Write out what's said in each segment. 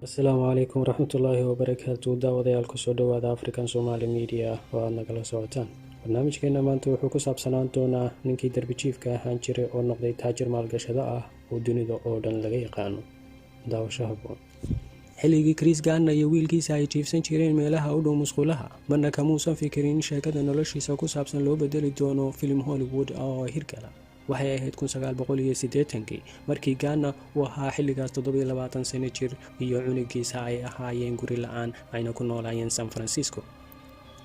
Asalaamu calaykum waraxmatullaahi wabarakaatu. daawadayaal kusoo dhawaada African Somali Media oo aad nagala socotaan. Barnaamijkeena maanta wuxuu ku saabsanaan doonaa ninkii darbi jiifka ahaan jiray oo noqday taajir maalgashada ah oo dunida oo dhan laga yaqaano. Daawasho habboon. Xilligii Chris Gardner iyo wiilkiisa ay jiifsan jireen meelaha u dhow musqulaha, marna kamuusan fikirin in sheekada noloshiisa ku saabsan loo bedeli doono filim Hollywood oo hirgala. Waxay ahayd 1980 markii Gardner uu ahaa xilligaas 27 sano jir iyo cunugiisa ay ahaayeen guri la'aan ayna ku noolaayeen San Francisco.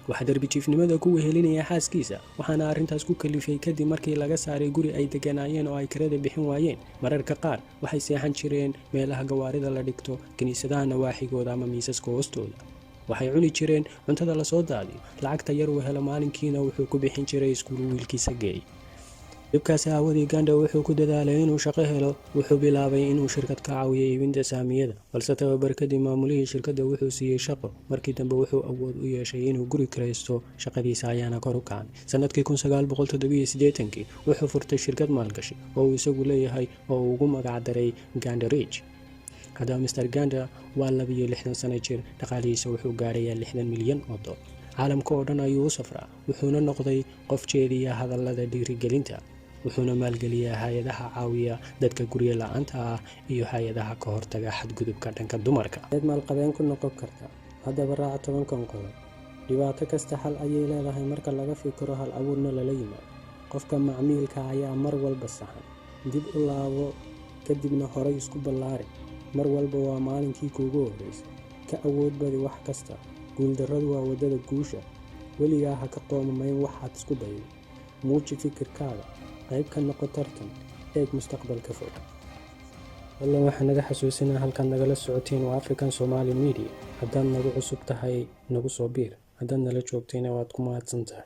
Waxa darbi jiifnimada ku wehelinaya xaaskiisa, waxaana arrintaas ku kalifay kadib markii laga saaray guri ay degganaayeen oo ay kirada bixin waayeen. Mararka qaar waxay seexan jireen meelaha gawaarida la dhigto, kiniisadaha nawaaxigooda ama miisaska hoostooda. Waxay cuni jireen cuntada la soo daadiyo, lacagta yar uu helo maalinkiina wuxuu ku bixin jiray iskuul wiilkiisa geey. Dhibkaasi aawadii Gardner wuxuu ku dadaalay inuu shaqo helo. Wuxuu bilaabay inuu shirkad ka caawiyo iibinta saamiyada, balse tababar kadib maamulihii shirkadda wuxuu siiyey shaqo. Markii dambe wuxuu awood u yeeshay inuu guri kiraysto, shaqadiisa ayaana kor u kacay. Sanadkii 1987 wuxuu furtay shirkad maalgashi oo uu isagu leeyahay oo uu ugu magac daray Gardner Ridge. Hadda Mr. Gardner waa 62 sano jir, dhaqaalihiisa wuxuu gaarayaa $60 milyan. Caalamka oo dhan ayuu u safraa, wuxuuna noqday qof jeediya hadallada dhiirigelinta. Wuxuuna maalgeliyaa hay'adaha caawiya dadka guryo la'aanta ah iyo hay'adaha ka hortaga xadgudubka dhanka dumarka. Malqaben ku noqon karta. Haddaba raac 10 qodob. Dhibaato kasta xal ayay leedahay marka laga fikiro hal abuurna lala yimaado. Qofka macmiilka ayaa mar walba saxan. Dib u laabo kadibna horay isku ballaari. Mar walba waa maalinkii kuugu horeysay. Ka awood badi wax kasta. Guuldarradu waa wadada guusha. Weligaa ha ka qoomamayn waxaad isku dayday. Muuji fikirkaaga. qayb ka noqo tartan. Eeg mustaqbalka fog. Wallan waxaan naga xasuusinaa halkan nagala socotiin waa African Somali Media. Haddaad nagu cusub tahay nagu soo biir. Haddaad nala joogtayna waad ku mahadsan tahay.